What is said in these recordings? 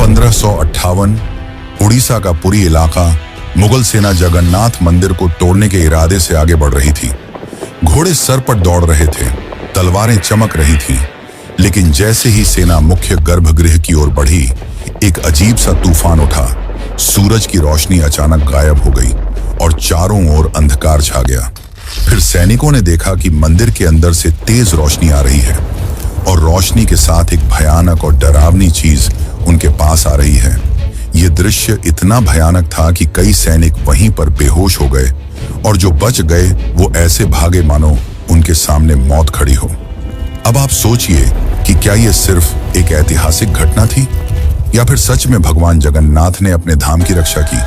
1558 उड़ीसा का पुरी इलाका मुगल सेना जगन्नाथ मंदिर को तोड़ने के इरादे से आगे बढ़ रही थी। घोड़े सर पर दौड़ रहे थे, तलवारें चमक रही थीं, लेकिन जैसे ही सेना मुख्य गर्भगृह की ओर बढ़ी, एक अजीब सा तूफान उठा। सूरज की रोशनी अचानक गायब हो गई और चारों ओर अंधकार छा गया। फिर सैनिकों ने देखा कि मंदिर के अंदर से तेज रोशनी आ रही है और रोशनी के साथ एक भयानक और डरावनी चीज उनके पास आ रही है। यह दृश्य इतना भयानक था कि कई सैनिक वहीं पर बेहोश हो गए और जो बच गए वो ऐसे भागे मानो उनके सामने मौत खड़ी हो। अब आप सोचिए कि क्या यह सिर्फ एक ऐतिहासिक घटना थी या फिर सच में भगवान जगन्नाथ ने अपने धाम की रक्षा की।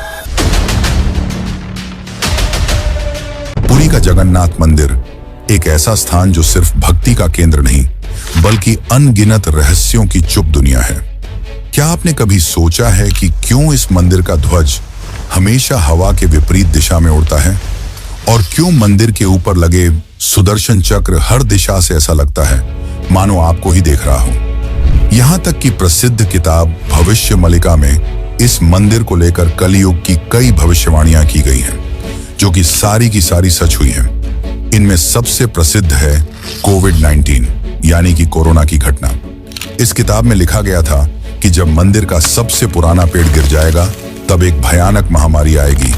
पुरी का जगन्नाथ मंदिर एक ऐसा स्थान जो सिर्फ भक्ति का केंद्र नहीं बल्कि अनगिनत रहस्यों की चुप दुनिया है। क्या आपने कभी सोचा है कि क्यों इस मंदिर का ध्वज हमेशा हवा के विपरीत दिशा में उड़ता है और क्यों मंदिर के ऊपर लगे सुदर्शन चक्र हर दिशा से ऐसा लगता है मानो आपको ही देख रहा हो। यहाँ तक कि प्रसिद्ध किताब भविष्य मलिका में इस मंदिर को लेकर कलयुग की कई भविष्यवाणियां की गई हैं, जो कि सारी की सारी सच हुई हैं। इनमें सबसे प्रसिद्ध है कोविड-19 यानी कि कोरोना की घटना। इस किताब में लिखा गया था कि जब मंदिर का सबसे पुराना पेड़ गिर जाएगा तब एक भयानक महामारी आएगी,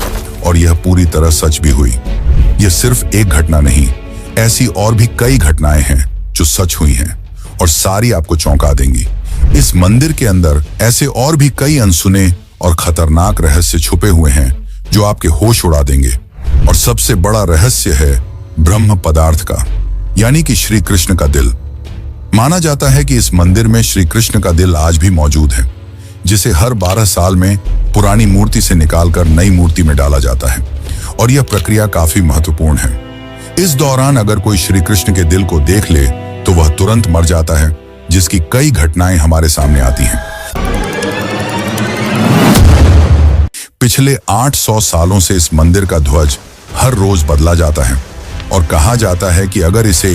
और यह पूरी तरह सच भी हुई। यह सिर्फ एक घटना नहीं, ऐसी और भी कई घटनाएं हैं जो सच हुई हैं और सारी आपको चौंका देंगी। इस मंदिर के अंदर ऐसे और भी कई अनसुने और खतरनाक रहस्य छुपे हुए हैं जो आपके होश उड़ा देंगे। और सबसे बड़ा रहस्य है ब्रह्म पदार्थ का, यानी कि श्री कृष्ण का दिल। माना जाता है कि इस मंदिर में श्री कृष्ण का दिल आज भी मौजूद है, जिसे हर 12 साल में पुरानी मूर्ति से निकालकर नई मूर्ति में डाला जाता है, और यह प्रक्रिया काफी महत्वपूर्ण है। इस दौरान अगर कोई श्री कृष्ण के दिल को देख ले तो वह तुरंत मर जाता है, जिसकी कई घटनाएं हमारे सामने आती हैं। पिछले 800 सालों से इस मंदिर का ध्वज हर रोज बदला जाता है और कहा जाता है कि अगर इसे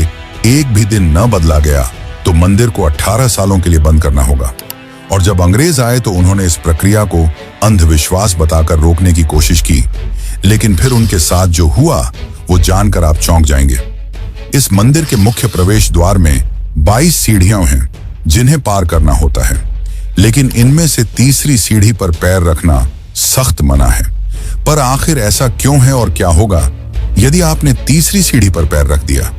एक भी दिन न बदला गया तो मंदिर को 18 सालों के लिए बंद करना होगा। और जब अंग्रेज आए तो उन्होंने इस प्रक्रिया को अंधविश्वास बताकर रोकने की कोशिश की, लेकिन फिर उनके साथ जो हुआ वो जानकर आप चौंक जाएंगे। इस मंदिर के मुख्य प्रवेश द्वार में 22 सीढ़ियां हैं जिन्हें पार करना होता है, लेकिन इनमें से तीसरी सीढ़ी पर पैर रखना सख्त मना है। पर आखिर ऐसा क्यों है और क्या होगा यदि आपने तीसरी सीढ़ी पर पैर रख दिया?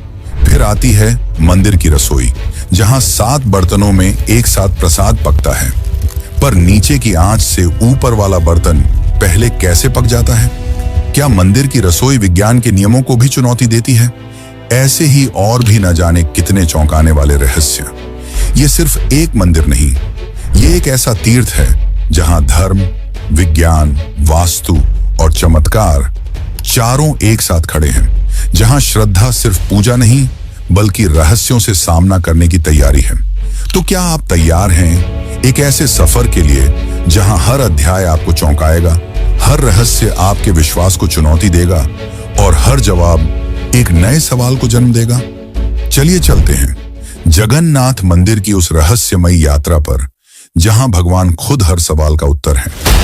फिर आती है मंदिर की रसोई, जहां 7 बर्तनों में एक साथ प्रसाद पकता है। पर नीचे की आंच से ऊपर वाला बर्तन पहले कैसे पक जाता है? क्या मंदिर की रसोई विज्ञान के नियमों को भी चुनौती देती है? ऐसे ही और भी न जाने कितने चौंकाने वाले रहस्य। ये सिर्फ एक मंदिर नहीं, ये एक ऐसा तीर्थ है जहां धर्म, विज्ञान, वास्तु और चमत्कार चारों एक साथ खड़े हैं, जहां श्रद्धा सिर्फ पूजा नहीं बल्कि रहस्यों से सामना करने की तैयारी है। तो क्या आप तैयार हैं एक ऐसे सफर के लिए जहां हर अध्याय आपको चौंकाएगा, हर रहस्य आपके विश्वास को चुनौती देगा और हर जवाब एक नए सवाल को जन्म देगा? चलिए चलते हैं जगन्नाथ मंदिर की उस रहस्यमयी यात्रा पर, जहां भगवान खुद हर सवाल का उत्तर है।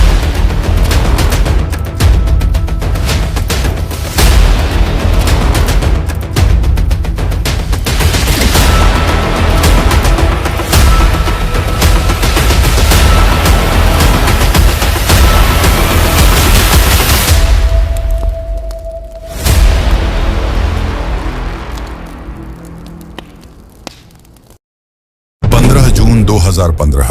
जून 2015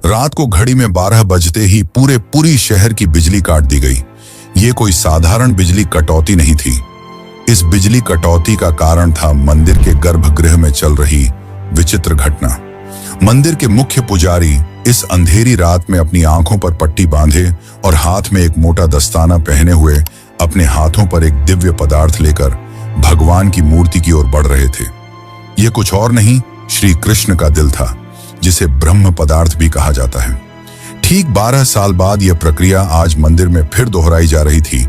रात को घड़ी में 12 बजते ही पूरी शहर की बिजली काट दी गई। ये कोई साधारण बिजली कटौती नहीं थी। इस बिजली कटौती का कारण था मंदिर के गर्भगृह में चल रही विचित्र घटना। मंदिर के मुख्य पुजारी इस अंधेरी रात में अपनी आंखों पर पट्टी बांधे और हाथ में एक मोटा दस्ताना पहने हुए अपने हाथों पर एक दिव्य पदार्थ लेकर भगवान की मूर्ति की ओर बढ़ रहे थे। ये कुछ और नहीं, श्री कृष्ण का दिल था, जिसे ब्रह्म पदार्थ भी कहा जाता है। ठीक 12 साल बाद यह प्रक्रिया आज मंदिर में फिर दोहराई जा रही थी,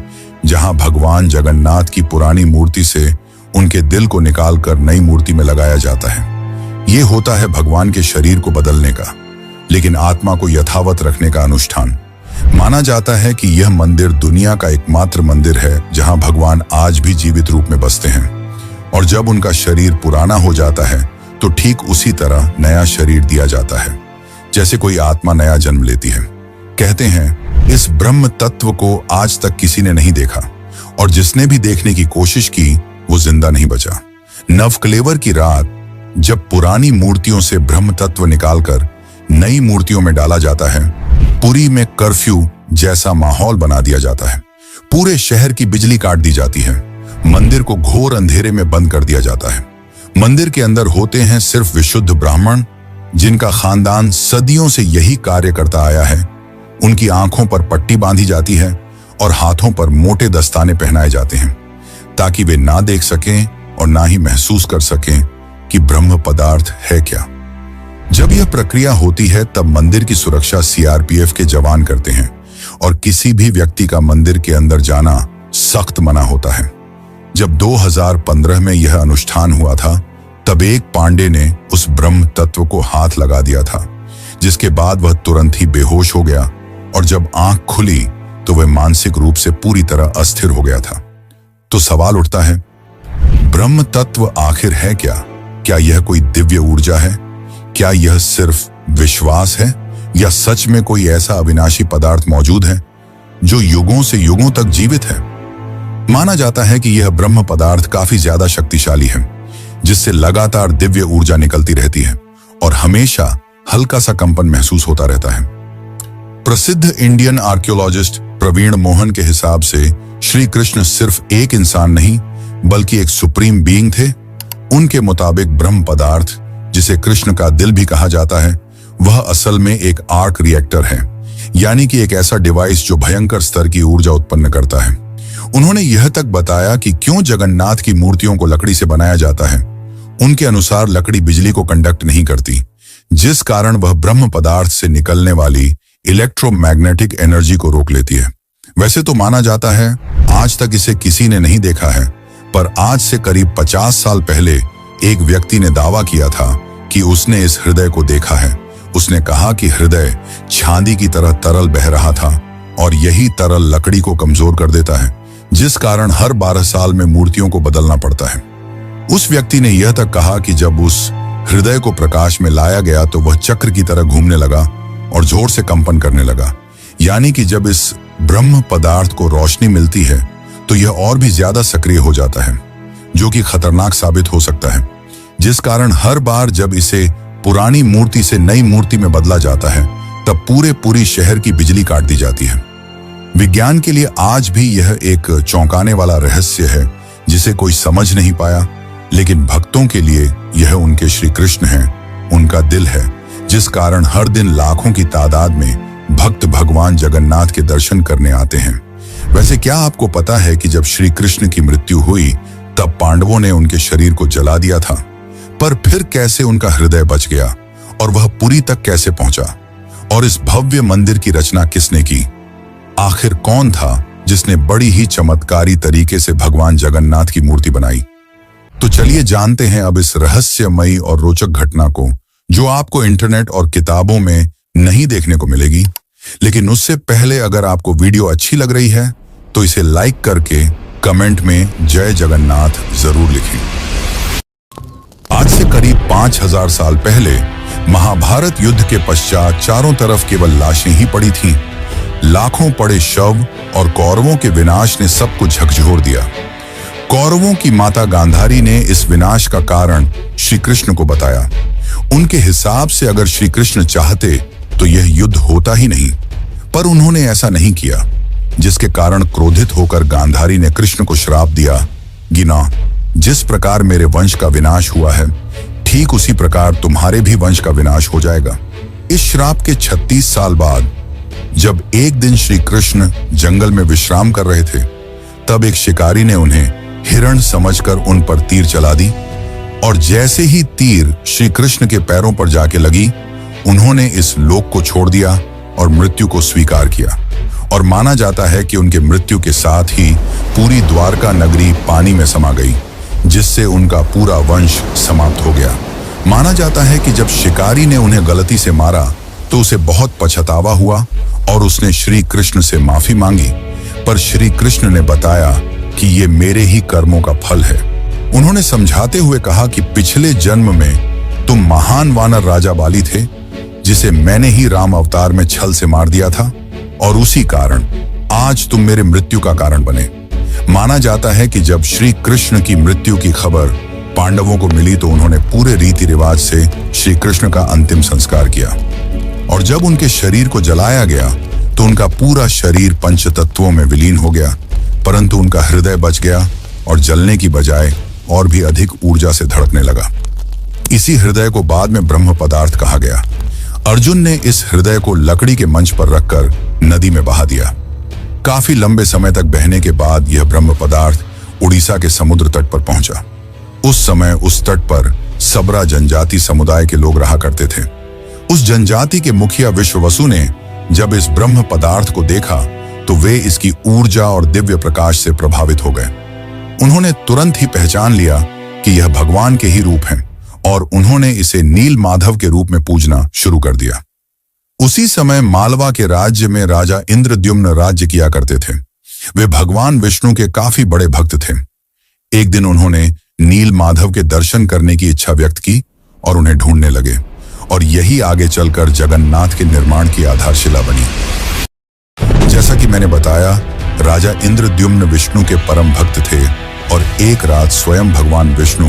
जहां भगवान जगन्नाथ की पुरानी मूर्ति से उनके दिल को निकालकर नई मूर्ति में लगाया जाता है। ये होता है भगवान के शरीर को बदलने का, लेकिन आत्मा को यथावत रखने का अनुष्ठान। माना जाता है कि यह मंदिर दुनिया का एकमात्र मंदिर है जहां भगवान आज भी जीवित रूप में बसते हैं, और जब उनका शरीर पुराना हो जाता है तो ठीक उसी तरह नया शरीर दिया जाता है जैसे कोई आत्मा नया जन्म लेती है। कहते हैं इस ब्रह्म तत्व को आज तक किसी ने नहीं देखा, और जिसने भी देखने की कोशिश की वो जिंदा नहीं बचा। नवकलेवर की रात जब पुरानी मूर्तियों से ब्रह्म तत्व निकालकर नई मूर्तियों में डाला जाता है, पुरी में कर्फ्यू जैसा माहौल बना दिया जाता है। पूरे शहर की बिजली काट दी जाती है, मंदिर को घोर अंधेरे में बंद कर दिया जाता है। मंदिर के अंदर होते हैं सिर्फ विशुद्ध ब्राह्मण, जिनका खानदान सदियों से यही कार्य करता आया है। उनकी आंखों पर पट्टी बांधी जाती है और हाथों पर मोटे दस्ताने पहनाए जाते हैं, ताकि वे ना देख सकें और ना ही महसूस कर सकें कि ब्रह्म पदार्थ है क्या। जब यह प्रक्रिया होती है तब मंदिर की सुरक्षा सीआरपीएफ के जवान करते हैं, और किसी भी व्यक्ति का मंदिर के अंदर जाना सख्त मना होता है। जब 2015 में यह अनुष्ठान हुआ था, तब एक पांडे ने उस ब्रह्म तत्व को हाथ लगा दिया था, जिसके बाद वह तुरंत ही बेहोश हो गया, और जब आंख खुली तो वह मानसिक रूप से पूरी तरह अस्थिर हो गया था। तो सवाल उठता है, ब्रह्म तत्व आखिर है क्या? क्या यह कोई दिव्य ऊर्जा है? क्या यह सिर्फ विश्वास है, या सच में कोई ऐसा अविनाशी पदार्थ मौजूद है जो युगों से युगों तक जीवित है? माना जाता है कि यह ब्रह्म पदार्थ काफी ज्यादा शक्तिशाली है, जिससे लगातार दिव्य ऊर्जा निकलती रहती है और हमेशा हल्का सा कंपन महसूस होता रहता है। प्रसिद्ध इंडियन आर्कियोलॉजिस्ट प्रवीण मोहन के हिसाब से श्री कृष्ण सिर्फ एक इंसान नहीं बल्कि एक सुप्रीम बीइंग थे। उनके मुताबिक ब्रह्म पदार्थ, जिसे कृष्ण का दिल भी कहा जाता है, वह असल में एक आर्क रिएक्टर है, यानी कि एक ऐसा डिवाइस जो भयंकर स्तर की ऊर्जा उत्पन्न करता है। उन्होंने यह तक बताया कि क्यों जगन्नाथ की मूर्तियों को लकड़ी से बनाया जाता है। उनके अनुसार लकड़ी बिजली को कंडक्ट नहीं करती, जिस कारण वह ब्रह्म पदार्थ से निकलने वाली इलेक्ट्रोमैग्नेटिक एनर्जी को रोक लेती है। वैसे तो माना जाता है आज तक इसे किसी ने नहीं देखा है, पर आज से करीब 50 साल पहले एक व्यक्ति ने दावा किया था कि उसने इस हृदय को देखा है। उसने कहा कि हृदय चांदी की तरह तरल बह रहा था, और यही तरल लकड़ी को कमजोर कर देता है, जिस कारण हर 12 साल में मूर्तियों को बदलना पड़ता है। उस व्यक्ति ने यह तक कहा कि जब उस हृदय को प्रकाश में लाया गया तो वह चक्र की तरह घूमने लगा और जोर से कंपन करने लगा, यानी कि जब इस ब्रह्म पदार्थ को रोशनी मिलती है तो यह और भी ज्यादा सक्रिय हो जाता है, जो कि खतरनाक साबित हो सकता है, जिस कारण हर बार जब इसे पुरानी मूर्ति से नई मूर्ति में बदला जाता है तब पूरी शहर की बिजली काट दी जाती है। विज्ञान के लिए आज भी यह एक चौंकाने वाला रहस्य है जिसे कोई समझ नहीं पाया, लेकिन भक्तों के लिए यह उनके श्री कृष्ण हैं, उनका दिल है, जिस कारण हर दिन लाखों की तादाद में भक्त भगवान जगन्नाथ के दर्शन करने आते हैं। वैसे क्या आपको पता है कि जब श्री कृष्ण की मृत्यु हुई तब पांडवों ने उनके शरीर को जला दिया था, पर फिर कैसे उनका हृदय बच गया और वह पुरी तक कैसे पहुंचा? और इस भव्य मंदिर की रचना किसने की? आखिर कौन था जिसने बड़ी ही चमत्कारी तरीके से भगवान जगन्नाथ की मूर्ति बनाई? तो चलिए जानते हैं अब इस रहस्यमयी और रोचक घटना को, जो आपको इंटरनेट और किताबों में नहीं देखने को मिलेगी। लेकिन उससे पहले अगर आपको वीडियो अच्छी लग रही है तो इसे लाइक करके कमेंट में जय जगन्नाथ जरूर लिखें। आज से करीब 5000 साल पहले महाभारत युद्ध के पश्चात चारों तरफ केवल लाशें ही पड़ी थीं। लाखों पड़े शव और कौरवों के विनाश ने सबको झकझोर दिया। कौरवों की माता गांधारी ने इस विनाश का कारण श्री कृष्ण को बताया। उनके हिसाब से अगर श्री कृष्ण चाहते तो यह युद्ध होता ही नहीं, पर उन्होंने ऐसा नहीं किया, जिसके कारण क्रोधित होकर गांधारी ने कृष्ण को श्राप दिया, गिना, जिस प्रकार मेरे वंश का विनाश हुआ है ठीक उसी प्रकार तुम्हारे भी वंश का विनाश हो जाएगा। इस श्राप के 36 साल बाद जब एक दिन श्री कृष्ण जंगल में विश्राम कर रहे थे, तब एक शिकारी ने उन्हें हिरण समझकर उन पर तीर चला दी, और जैसे ही तीर श्री कृष्ण के पैरों पर जाके लगी, उन्होंने इस लोक को छोड़ दिया और मृत्यु को स्वीकार किया। और माना जाता है कि उनके मृत्यु के साथ ही पूरी द्वारका नगरी पानी में समा गई, जिससे उनका पूरा वंश समाप्त हो गया। माना जाता है कि जब शिकारी ने उन्हें गलती से मारा तो उसे बहुत पछतावा हुआ और उसने श्री कृष्ण से माफी मांगी, पर श्री कृष्ण ने बताया कि ये मेरे ही कर्मों का फल है। उन्होंने समझाते हुए कहा कि पिछले जन्म में तुम महान वानर राजा बाली थे, जिसे मैंने ही राम अवतार में छल से मार दिया था, और उसी कारण आज तुम मेरे मृत्यु का कारण बने। माना जाता है कि जब श्री कृष्ण की मृत्यु की खबर पांडवों को मिली तो उन्होंने पूरे रीति रिवाज से श्री कृष्ण का अंतिम संस्कार किया, और जब उनके शरीर को जलाया गया तो उनका पूरा शरीर पंचतत्वों में विलीन हो गया, परंतु उनका हृदय बच गया और जलने की बजाय और भी अधिक ऊर्जा से धड़कने लगा। इसी हृदय को बाद में ब्रह्म पदार्थ कहा गया। अर्जुन ने इस हृदय को लकड़ी के मंच पर रखकर नदी में बहा दिया। काफी लंबे समय तक बहने के बाद यह ब्रह्म पदार्थ उड़ीसा के समुद्र तट पर पहुंचा। उस समय उस तट पर सबरा जनजाति समुदाय के लोग रहा करते थे। उस जनजाति के मुखिया विश्ववसु ने जब इस ब्रह्म पदार्थ को देखा तो वे इसकी ऊर्जा और दिव्य प्रकाश से प्रभावित हो गए। उन्होंने तुरंत ही पहचान लिया कि यह भगवान के ही रूप हैं, और उन्होंने इसे नील माधव के रूप में पूजना शुरू कर दिया। उसी समय मालवा के राज्य में राजा इंद्रद्युम्न राज्य किया करते थे। वे भगवान विष्णु के काफी बड़े भक्त थे। एक दिन उन्होंने नील माधव के दर्शन करने की इच्छा व्यक्त की और उन्हें ढूंढने लगे, और यही आगे चलकर जगन्नाथ के निर्माण की आधारशिला बनी। जैसा कि मैंने बताया, राजा इंद्रद्युम्न विष्णु के परम भक्त थे, और एक रात स्वयं भगवान विष्णु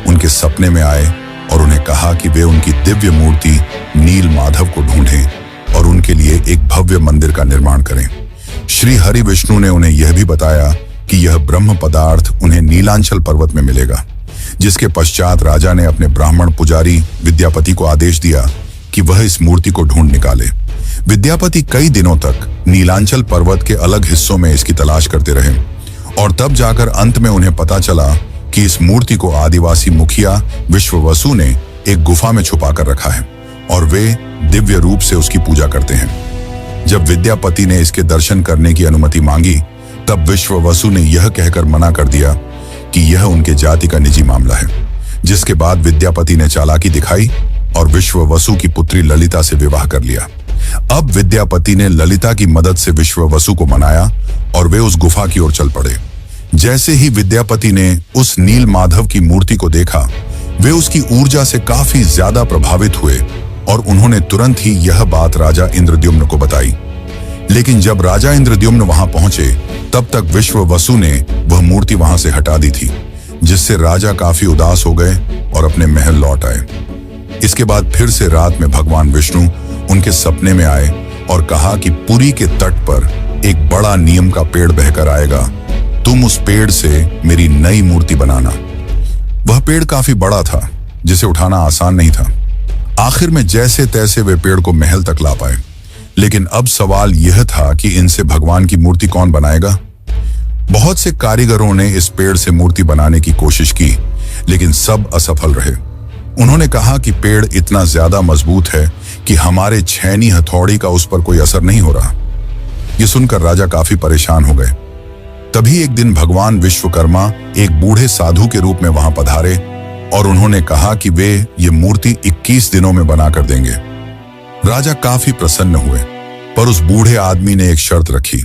उनके सपने में आए और उन्हें कहा कि वे उनकी दिव्य मूर्ति नील माधव को ढूंढें और उनके लिए एक भव्य मंदिर का निर्माण करें। श्री हरि विष्णु ने उन्हें यह भी बताया कि यह ब्रह्म पदार्थ उन्हें नीलांचल पर्वत में मिलेगा, जिसके पश्चात राजा ने अपने ब्राह्मण पुजारी विद्यापति को आदेश दिया कि वह इस मूर्ति को ढूंढ निकाले। विद्यापति कई दिनों तक नीलांचल पर्वत के अलग हिस्सों में इसकी तलाश करते रहे, और तब जाकर अंत में उन्हें पता चला कि इस मूर्ति को आदिवासी मुखिया विश्ववसु ने एक गुफा में छुपा कर रखा है, और वे दिव्य रूप से उसकी पूजा करते हैं। जब विद्यापति ने इसके दर्शन करने की अनुमति मांगी, तब विश्ववसु ने यह कहकर मना कर दिया कि यह उनके जाति का निजी मामला है। जिसके बाद विद्यापति ने चालाकी दिखाई और विश्ववसु की पुत्री ललिता से विवाह कर लिया। अब विद्यापति ने ललिता की मदद से विश्ववसु को मनाया और वे उस गुफा की ओर चल पड़े। जैसे ही विद्यापति ने उस नील माधव की मूर्ति को देखा, वे उसकी ऊर्जा से काफी ज्यादा प्रभावित हुए, और उन्होंने तुरंत ही यह बात राजा इंद्रद्युम्न को बताई। लेकिन जब राजा इंद्रद्युम्न वहां पहुंचे, तब तक विश्ववसु ने वह मूर्ति वहां से हटा दी थी, जिससे राजा काफी उदास हो गए और अपने महल लौट आए। इसके बाद फिर से रात में भगवान विष्णु उनके सपने में आए और कहा कि पुरी के तट पर एक बड़ा नीम का पेड़ बहकर आएगा, तुम उस पेड़ से मेरी नई मूर्ति बनाना। वह पेड़ काफी बड़ा था, जिसे उठाना आसान नहीं था। आखिर में जैसे तैसे वे पेड़ को महल तक ला पाए, लेकिन अब सवाल यह था कि इनसे भगवान की मूर्ति कौन बनाएगा। बहुत से कारीगरों ने इस पेड़ से मूर्ति बनाने की कोशिश की, लेकिन सब असफल रहे। उन्होंने कहा कि पेड़ इतना ज्यादा मजबूत है कि हमारे छेनी हथौड़ी का उस पर कोई असर नहीं हो रहा। ये सुनकर राजा काफी परेशान हो गए। तभी एक दिन भगवान विश्वकर्मा एक बूढ़े साधु के रूप में वहां पधारे और उन्होंने कहा कि वे ये मूर्ति 21 दिनों में बनाकर देंगे। राजा काफी प्रसन्न हुए, पर उस बूढ़े आदमी ने एक शर्त रखी।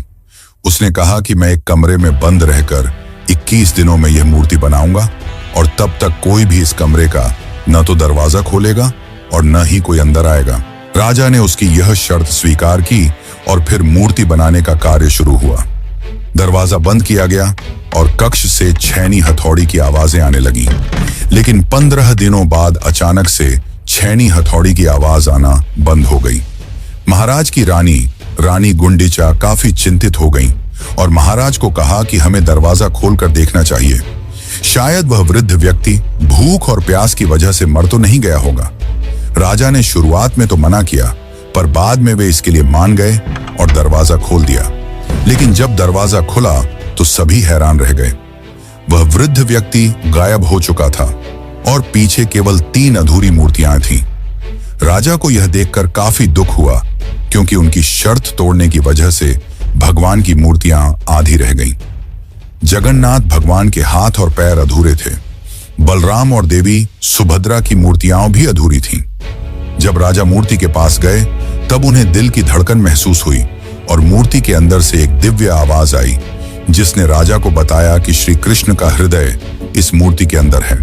उसने कहा कि मैं एक कमरे में बंद रहकर 21 दिनों में यह मूर्ति बनाऊंगा, और तब तक कोई भी इस कमरे का न तो दरवाजा खोलेगा और न ही कोई अंदर आएगा। राजा ने उसकी यह शर्त स्वीकार की और फिर मूर्ति बनाने का कार्य शुरू हुआ। दरवाजा बंद किया गया और कक्ष से छेनी हथौड़ी की आवाजें आने लगीं। लेकिन 15 दिनों बाद अचानक से छेनी हथौड़ी की आवाज आना बंद हो गई। महाराज की रानी गुंडीचा काफी चिंतित हो गईं और महाराज को कहा कि हमें दरवाजा खोलकर देखना चाहिए। शायद वह वृद्ध व्यक्ति भूख और प्यास की वजह से मर तो नहीं गया होगा। राजा ने शुरुआत में तो मना किया, पर बाद में वे इसके लिए मान गए और दरवाजा खोल दिया। लेकिन जब दरवाजा खुला तो सभी हैरान रह गए। वह वृद्ध व्यक्ति गायब हो चुका था और पीछे केवल 3 अधूरी मूर्तियां थीं। राजा को यह देखकर काफी दुख हुआ, क्योंकि उनकी शर्त तोड़ने की वजह से भगवान की मूर्तियां आधी रह गईं। जगन्नाथ भगवान के हाथ और पैर अधूरे थे। बलराम और देवी सुभद्रा की मूर्तियां भी अधूरी थीं। जब राजा मूर्ति के पास गए, तब उन्हें दिल की धड़कन महसूस हुई और मूर्ति के अंदर से एक दिव्य आवाज आई, जिसने राजा को बताया कि श्री कृष्ण का हृदय इस मूर्ति के अंदर है।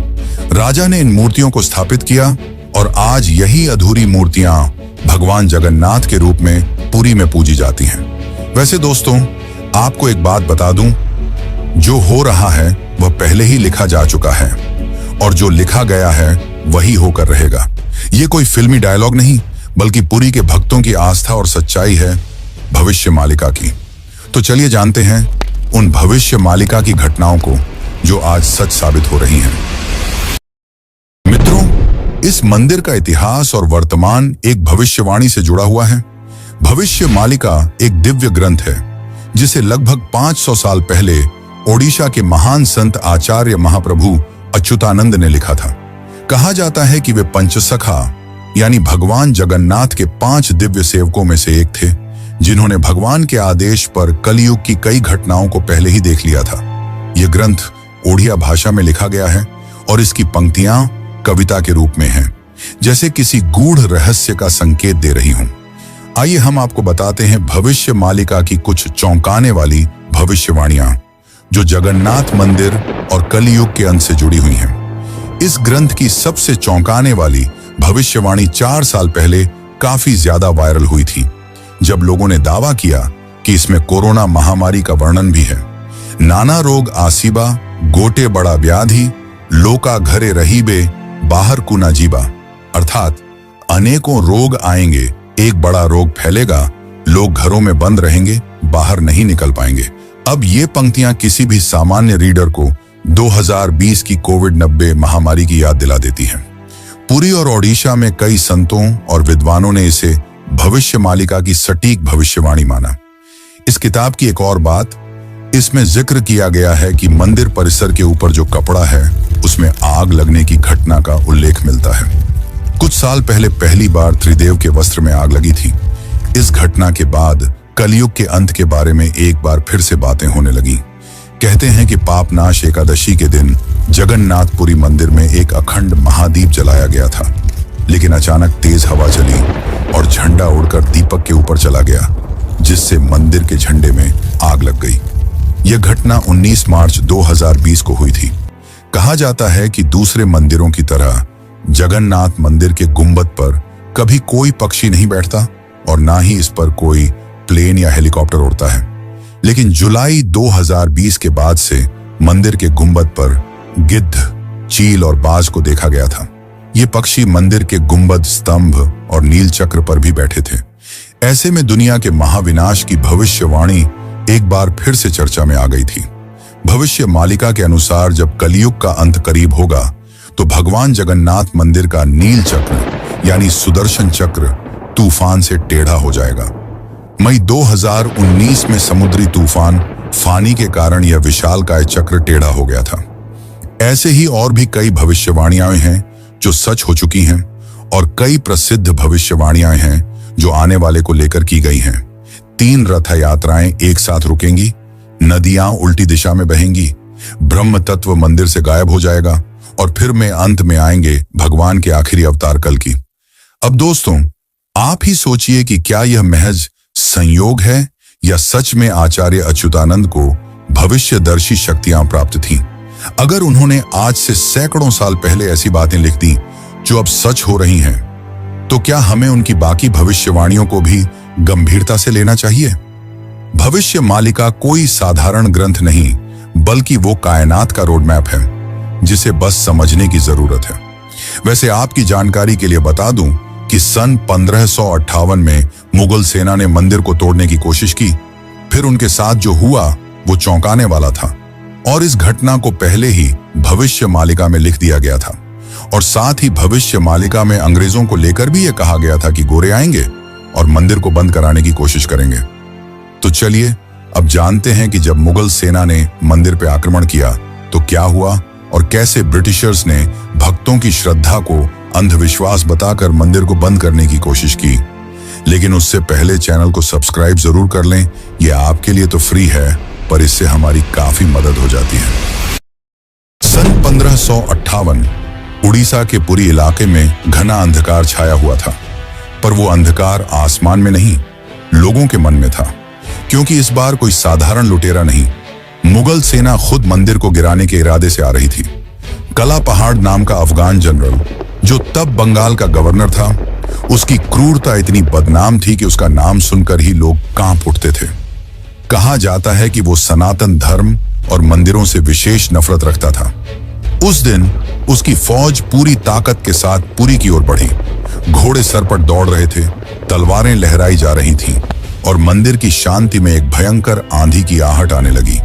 राजा ने इन मूर्तियों को स्थापित किया और आज यही अधूरी मूर्तियां भगवान जगन्नाथ के रूप में पुरी में पूजी जाती हैं। वैसे दोस्तों, आपको एक बात बता दूं, जो हो रहा है वह पहले ही लिखा जा चुका है और जो लिखा गया है वही होकर रहेगा। ये कोई फिल्मी डायलॉग नहीं, बल्कि पुरी के भक्तों की आस्था और सच्चाई है भविष्य मालिका की। तो चलिए जानते हैं उन भविष्य मालिका की घटनाओं को जो आज सच साबित हो रही हैं। मित्रों, इस मंदिर का इतिहास और वर्तमान एक भविष्यवाणी से जुड़ा हुआ है। भविष्य मालिका एक दिव्य ग्रंथ है जिसे लगभग 500 साल पहले ओडिशा के महान संत आचार्य महाप्रभु अच्युतानंद ने लिखा था। कहा जाता है कि वे पंचसखा यानी भगवान जगन्नाथ के 5 दिव्य सेवकों में से एक थे, जिन्होंने भगवान के आदेश पर कलयुग की कई घटनाओं को पहले ही देख लिया था। यह ग्रंथ ओडिया भाषा में लिखा गया है और इसकी पंक्तियां कविता के रूप में हैं, जैसे किसी गूढ़ रहस्य का संकेत दे रही हूं। आइए हम आपको बताते हैं भविष्य मालिका की कुछ चौंकाने वाली भविष्यवाणियां जो जगन्नाथ मंदिर और कलयुग के अंत से जुड़ी हुई हैं। इस ग्रंथ की सबसे चौंकाने वाली भविष्यवाणी 4 साल पहले काफी ज्यादा वायरल हुई थी, जब लोगों ने दावा किया कि इसमें कोरोना महामारी का वर्णन भी है। नाना रोग आसीबा, गोटे बड़ा व्याधि, लोका घरे रहीबे, बाहर कुना जीबा, अर्थात अनेकों रोग आएंगे, एक बड़ा रोग फैलेगा, लोग घरों में बंद रहेंगे, बाहर नहीं निकल पाएंगे। अब ये पंक्तियां किसी भी सामान्य रीडर को 2020 की कोविड-19 महामारी की याद दिला देती हैं। पुरी और ओडिशा में कई संतों और विद्वानों ने इसे भविष्य मालिका की सटीक भविष्यवाणी माना। इस किताब की एक और बात, इसमें जिक्र किया गया है कि मंदिर परिसर के ऊपर जो कपड़ा है उसमें आग लगने की घटना का उल्लेख मिलता है। कुछ साल पहले पहली बार त्रिदेव के वस्त्र में आग लगी थी। इस घटना के बाद कलयुग के अंत के बारे में एक बार फिर से बातें होने लगी। कहते हैं कि पापनाश एकादशी के दिन जगन्नाथपुरी मंदिर में एक अखंड महादीप जलाया गया था, लेकिन अचानक तेज हवा चली और झंडा उड़कर दीपक के ऊपर चला गया, जिससे मंदिर के झंडे में आग लग गई। यह घटना 19 मार्च 2020 को हुई थी। कहा जाता है कि दूसरे मंदिरों की तरह जगन्नाथ मंदिर के गुंबद पर कभी कोई पक्षी नहीं बैठता और ना ही इस पर कोई प्लेन या हेलीकॉप्टर उड़ता है, लेकिन जुलाई 2020 के बाद से मंदिर के गुंबद पर गिद्ध, चील और बाज को देखा गया था। ये पक्षी मंदिर के गुंबद, स्तंभ और नील चक्र पर भी बैठे थे। ऐसे में दुनिया के महाविनाश की भविष्यवाणी एक बार फिर से चर्चा में आ गई थी। भविष्य मालिका के अनुसार जब कलयुग का अंत करीब होगा तो भगवान जगन्नाथ मंदिर का नील चक्र यानी सुदर्शन चक्र तूफान से टेढ़ा हो जाएगा। मई 2019 में समुद्री तूफान फानी के कारण यह विशालकाय चक्र टेढ़ा हो गया था। ऐसे ही और भी कई भविष्यवाणियां हैं जो सच हो चुकी हैं और कई प्रसिद्ध भविष्यवाणियां हैं जो आने वाले को लेकर की गई हैं। 3 रथ यात्राएं एक साथ रुकेंगी, नदियां उल्टी दिशा में बहेंगी, ब्रह्म तत्व मंदिर से गायब हो जाएगा और फिर में अंत में आएंगे भगवान के आखिरी अवतार कल की। अब दोस्तों, आप ही सोचिए कि क्या यह महज संयोग है या सच में आचार्य अच्युतानंद को भविष्यदर्शी शक्तियां प्राप्त थीं। अगर उन्होंने आज से सैकड़ों साल पहले ऐसी बातें लिख दी जो अब सच हो रही हैं, तो क्या हमें उनकी बाकी भविष्यवाणियों को भी गंभीरता से लेना चाहिए? भविष्य मालिका कोई साधारण ग्रंथ नहीं, बल्कि वो कायनात का रोड मैप है जिसे बस समझने की जरूरत है। वैसे आपकी जानकारी के लिए बता दूं कि सन 1558 में मुगल सेना ने मंदिर को तोड़ने की कोशिश की। फिर उनके साथ जो हुआ वो चौंकाने वाला था और इस घटना को पहले ही भविष्य मालिका में लिख दिया गया था। और साथ ही भविष्य मालिका में अंग्रेजों को लेकर भी यह कहा गया था कि गोरे आएंगे और मंदिर को बंद कराने की कोशिश करेंगे। तो चलिए अब जानते हैं कि जब मुगल सेना ने मंदिर पर आक्रमण किया तो क्या हुआ और कैसे ब्रिटिशर्स ने भक्तों की श्रद्धा को अंधविश्वास बताकर मंदिर को बंद करने की कोशिश की। लेकिन उससे पहले चैनल को सब्सक्राइब जरूर कर लें। यह आपके लिए तो फ्री है, पर इससे हमारी काफी मदद हो जाती है। सन 1558 उड़ीसा के पुरी इलाके में घना अंधकार छाया हुआ था। पर वो अंधकार आसमान में नहीं, लोगों के मन में था, क्योंकि इस बार कोई साधारण लुटेरा नहीं, मुगल सेना खुद मंदिर को गिराने के इरादे से आ रही थी। कला पहाड़ नाम का अफगान जनरल, जो तब बंगाल का गवर्नर था, उसकी क्रूरता इतनी बदनाम थी कि उसका नाम सुनकर ही लोग कांप उठते थे। कहा जाता है कि वो सनातन धर्म और मंदिरों से विशेष नफरत रखता था। उस दिन उसकी फौज पूरी ताकत के साथ पुरी की ओर बढ़ी। घोड़े सर पर दौड़ रहे थे, तलवारें लहराई जा रही थीं और मंदिर की शांति में एक भयंकर आंधी की आहट आने लगी।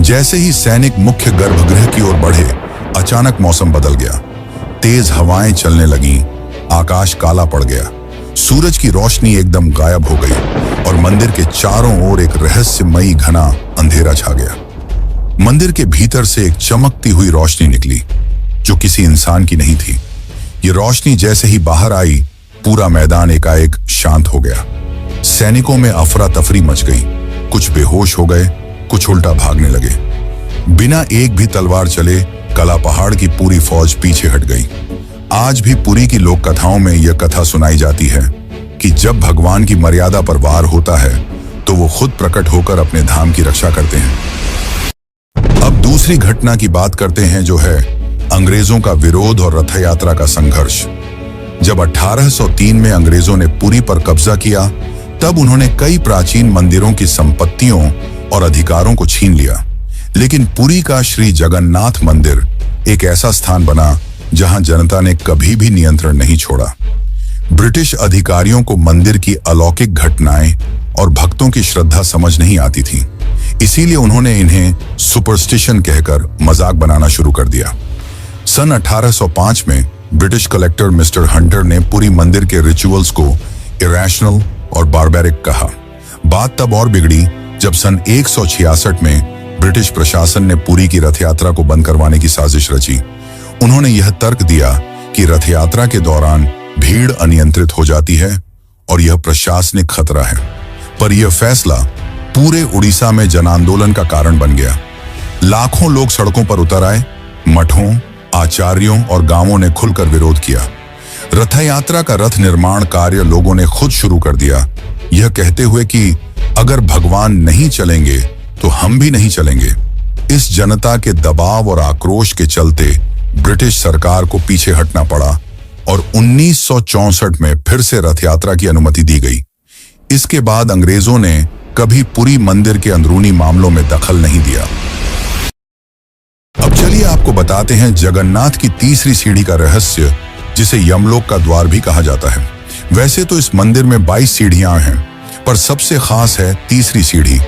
जैसे ही सैनिक मुख्य गर्भगृह की ओर बढ़े, अचानक मौसम बदल गया। तेज हवाएं चलने लगीं, आकाश काला पड़ गया, सूरज की रोशनी एकदम गायब हो गई और मंदिर के चारों ओर एक रहस्यमयी घना अंधेरा छा गया। मंदिर के भीतर से एक चमकती हुई रोशनी निकली, जो किसी इंसान की नहीं थी। ये रोशनी जैसे ही बाहर आई, पूरा मैदान एकाएक शांत हो गया। सैनिकों में अफरा तफरी मच गई, कुछ बेहोश हो गए, कुछ उल्टा भागने लगे। बिना एक भी तलवार चले कला पहाड़ की पूरी फौज पीछे हट गई। आज भी पुरी की लोक कथाओं में यह कथा सुनाई जाती है कि जब भगवान की मर्यादा पर वार होता है तो वो खुद प्रकट होकर अपने धाम की रक्षा करते हैं। अब दूसरी घटना की बात करते हैं, जो है अंग्रेजों का विरोध और रथ यात्रा का संघर्ष। जब 1803 में अंग्रेजों ने पुरी पर कब्जा किया, तब उन्होंने कई प्राचीन मंदिरों की संपत्तियों और अधिकारों को छीन लिया। लेकिन पुरी का श्री जगन्नाथ मंदिर एक ऐसा स्थान बना जहां जनता ने कभी भी नियंत्रण नहीं छोड़ा। ब्रिटिश अधिकारियों को मंदिर की अलौकिक घटनाएं और भक्तों की श्रद्धा समझ नहीं आती थी, इसीलिए उन्होंने इन्हें सुपरस्टिशन कहकर मजाक बनाना शुरू कर दिया। सन 1805 में ब्रिटिश कलेक्टर मिस्टर हंटर ने पुरी मंदिर के रिचुअल्स को इरेशनल और बारबैरिक कहा। बात तब और बिगड़ी जब सन 166 में ब्रिटिश प्रशासन ने पुरी की रथ यात्रा को बंद करवाने की साजिश रची। उन्होंने यह तर्क दिया कि रथ यात्रा के दौरान भीड़ अनियंत्रित हो जाती है और यह प्रशासनिक खतरा है। पर यह फैसला पूरे उड़ीसा में जन आंदोलन का कारण बन गया। लाखों लोग सड़कों पर उतर आए, मठों, आचार्यों और गांवों ने खुलकर विरोध किया। रथ यात्रा का रथ निर्माण कार्य लोगों ने खुद शुरू कर दिया, यह कहते हुए कि अगर भगवान नहीं चलेंगे तो हम भी नहीं चलेंगे। इस जनता के दबाव और आक्रोश के चलते ब्रिटिश सरकार को पीछे हटना पड़ा और 1964 में फिर से रथ यात्रा की अनुमति दी गई। इसके बाद अंग्रेजों ने कभी पुरी मंदिर के अंदरूनी मामलों में दखल नहीं दिया। अब चलिए आपको बताते हैं जगन्नाथ की तीसरी सीढ़ी का रहस्य, जिसे यमलोक का द्वार भी कहा जाता है। वैसे तो इस मंदिर में 22 सीढ़ियां हैं, पर सबसे खास है तीसरी सीढ़ी,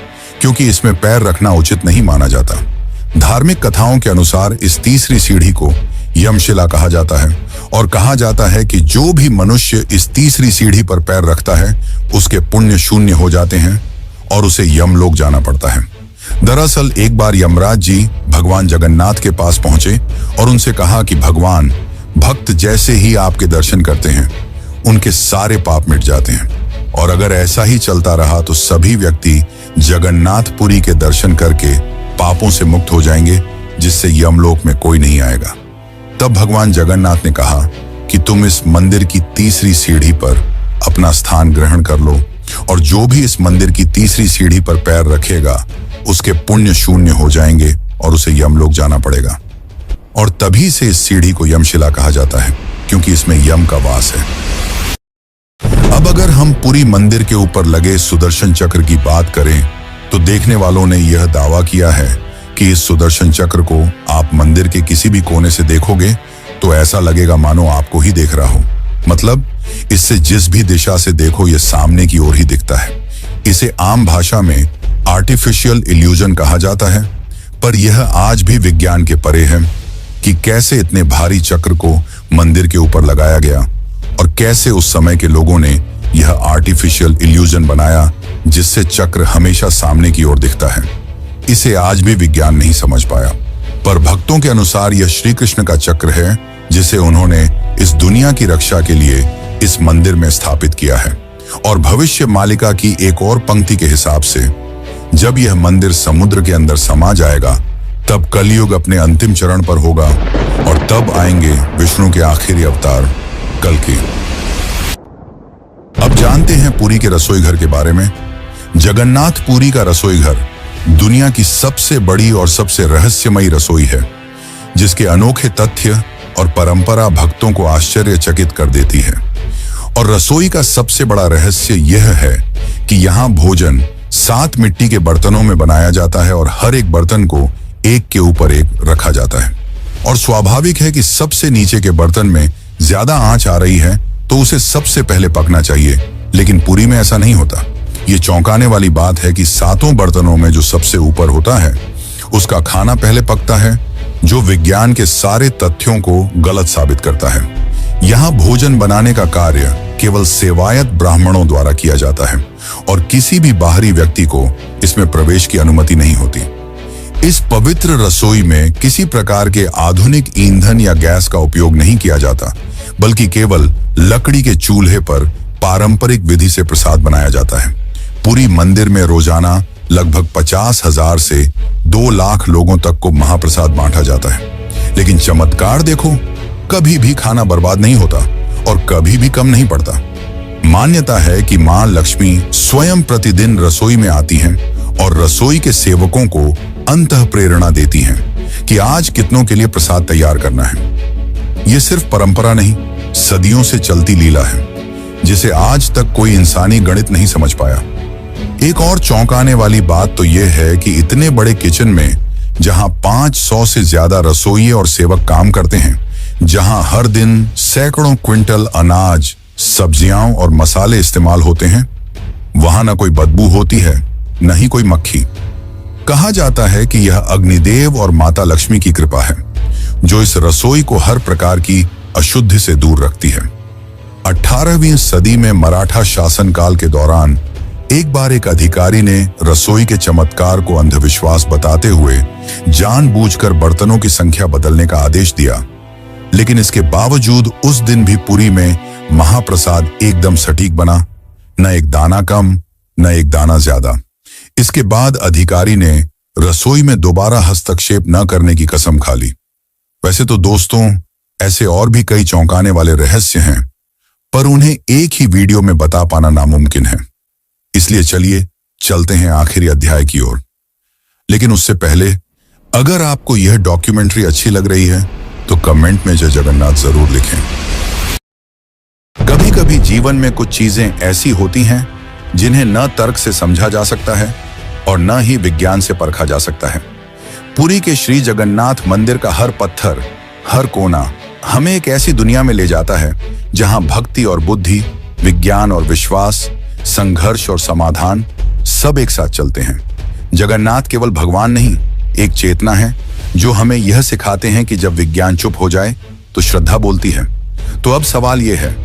क्योंकि इसमें पैर रखना उचित नहीं माना जाता। धार्मिक कथाओं के अनुसार इस तीसरी सीढ़ी को यमशिला कहा जाता है और कहा जाता है कि जो भी मनुष्य इस तीसरी सीढ़ी पर पैर रखता है उसके पुण्य शून्य हो जाते हैं और उसे यमलोक जाना पड़ता है। दरअसल एक बार यमराज जी भगवान जगन्नाथ के पास पहुंचे और उनसे कहा कि भगवान, भक्त जैसे ही आपके दर्शन करते हैं उनके सारे पाप मिट जाते हैं और अगर ऐसा ही चलता रहा तो सभी व्यक्ति जगन्नाथपुरी के दर्शन करके पापों से मुक्त हो जाएंगे, जिससे यमलोक में कोई नहीं आएगा। तब भगवान जगन्नाथ ने कहा कि तुम इस मंदिर की तीसरी सीढ़ी पर अपना स्थान ग्रहण कर लो और जो भी इस मंदिर की तीसरी सीढ़ी पर पैर रखेगा उसके पुण्य शून्य हो जाएंगे और उसे यमलोक जाना पड़ेगा। और तभी से इस सीढ़ी को यमशिला कहा जाता है, क्योंकि इसमें यम का वास है। अब अगर हम पुरी मंदिर के ऊपर लगे सुदर्शन चक्र की बात करें तो देखने वालों ने यह दावा किया है कि इस सुदर्शन चक्र को आप मंदिर के किसी भी कोने से देखोगे तो ऐसा लगेगा मानो आपको ही देख रहा हो। मतलब इससे जिस भी दिशा से देखो यह सामने की ओर ही दिखता है। इसे आम भाषा में आर्टिफिशियल इल्यूजन कहा जाता है, पर यह आज भी विज्ञान के परे है कि कैसे इतने भारी चक्र को मंदिर के ऊपर लगाया गया और कैसे उस समय के लोगों ने यह आर्टिफिशियल इल्यूजन बनाया जिससे चक्र हमेशा सामने की ओर दिखता है। इसे आज भी विज्ञान नहीं समझ पाया, पर भक्तों के अनुसार यह श्री कृष्ण का चक्र है जिसे उन्होंने इस दुनिया की रक्षा के लिए इस मंदिर में स्थापित किया है। और भविष्य मालिका की एक और पंक्ति के हिसाब से जब यह मंदिर समुद्र के अंदर समा जाएगा तब कलयुग अपने अंतिम चरण पर होगा और तब आएंगे विष्णु के आखिरी अवतार कल्कि। अब जानते हैं पुरी के रसोई घर के बारे में। जगन्नाथ पुरी का रसोई घर दुनिया की सबसे बड़ी और सबसे रहस्यमयी रसोई है, जिसके अनोखे तथ्य और परंपरा भक्तों को आश्चर्यचकित कर देती है। और रसोई का सबसे बड़ा रहस्य यह है कि यहाँ भोजन 7 मिट्टी के बर्तनों में बनाया जाता है और हर एक बर्तन को एक के ऊपर एक रखा जाता है। और स्वाभाविक है कि सबसे नीचे के बर्तन में ज्यादा आंच आ रही है तो उसे सबसे पहले पकना चाहिए, लेकिन पुरी में ऐसा नहीं होता। ये चौंकाने वाली बात है कि 7 बर्तनों में जो सबसे ऊपर होता है उसका खाना पहले पकता है, जो विज्ञान के सारे तथ्यों को गलत साबित करता है। यहाँ भोजन बनाने का कार्य केवल सेवायत ब्राह्मणों द्वारा किया जाता है और किसी भी बाहरी व्यक्ति को इसमें प्रवेश की अनुमति नहीं होती। इस पवित्र रसोई में किसी प्रकार के आधुनिक ईंधन या गैस का उपयोग नहीं किया जाता, बल्कि केवल लकड़ी के चूल्हे पर पारंपरिक विधि से प्रसाद बनाया जाता है। पुरी मंदिर में रोजाना लगभग 50,000 से 2 लाख लोगों तक को महाप्रसाद बांटा जाता है। लेकिन चमत्कार देखो, कभी भी खाना बर्बाद नहीं होता और कभी भी कम नहीं पड़ता। मान्यता है कि मां लक्ष्मी स्वयं प्रतिदिन रसोई में आती हैं और रसोई के सेवकों को अंतः प्रेरणा देती हैं कि आज कितनों के लिए प्रसाद तैयार करना है। ये सिर्फ परंपरा नहीं, सदियों से चलती लीला है, जिसे आज तक कोई इंसानी गणित नहीं समझ पाया। एक और चौंकाने वाली बात तो यह है कि इतने बड़े किचन में, जहां 500 से ज्यादा रसोइये और सेवक काम करते हैं, जहां हर दिन सैकड़ों क्विंटल अनाज, सब्जियां और मसाले इस्तेमाल होते हैं, वहां न कोई बदबू होती है, न ही कोई मक्खी। कहा जाता है कि यह अग्निदेव और माता लक्ष्मी की कृपा है, जो इस रसोई को हर प्रकार की अशुद्धि से दूर रखती है। 18वीं सदी में मराठा शासनकाल के दौरान एक बार एक अधिकारी ने रसोई के चमत्कार को अंधविश्वास बताते हुए जानबूझकर बर्तनों की संख्या बदलने का आदेश दिया। लेकिन इसके बावजूद उस दिन भी पुरी में महाप्रसाद एकदम सटीक बना, न एक दाना कम, न एक दाना ज्यादा। इसके बाद अधिकारी ने रसोई में दोबारा हस्तक्षेप न करने की कसम खा ली। वैसे तो दोस्तों, ऐसे और भी कई चौंकाने वाले रहस्य हैं, पर उन्हें एक ही वीडियो में बता पाना नामुमकिन है। इसलिए चलिए चलते हैं आखिरी अध्याय की ओर। लेकिन उससे पहले, अगर आपको यह डॉक्यूमेंट्री अच्छी लग रही है तो कमेंट में जय जगन्नाथ जरूर लिखें। कभी कभी जीवन में कुछ चीजें ऐसी होती हैं जिन्हें न तर्क से समझा जा सकता है और न ही विज्ञान से परखा जा सकता है। पुरी के श्री जगन्नाथ मंदिर का हर पत्थर, हर कोना हमें एक ऐसी दुनिया में ले जाता है जहां भक्ति और बुद्धि, विज्ञान और विश्वास, संघर्ष और समाधान सब एक साथ चलते हैं। जगन्नाथ केवल भगवान नहीं, एक चेतना है जो हमें यह सिखाते हैं कि जब विज्ञान चुप हो जाए तो श्रद्धा बोलती है। तो अब सवाल यह है,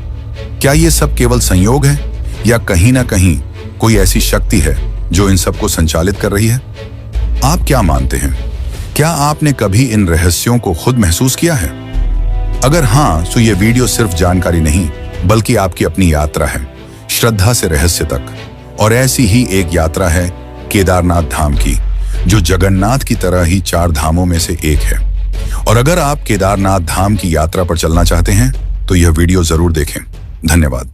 क्या ये सब केवल संयोग है या कहीं ना कहीं कोई ऐसी शक्ति है जो इन सबको संचालित कर रही है? आप क्या मानते हैं? क्या आपने कभी इन रहस्यों को खुद महसूस किया है? अगर हाँ, तो ये वीडियो सिर्फ जानकारी नहीं, बल्कि आपकी अपनी यात्रा है, श्रद्धा से रहस्य तक। और ऐसी ही एक यात्रा है केदारनाथ धाम की, जो जगन्नाथ की तरह ही 4 धामों में से एक है। और अगर आप केदारनाथ धाम की यात्रा पर चलना चाहते हैं तो यह वीडियो जरूर देखें। धन्यवाद।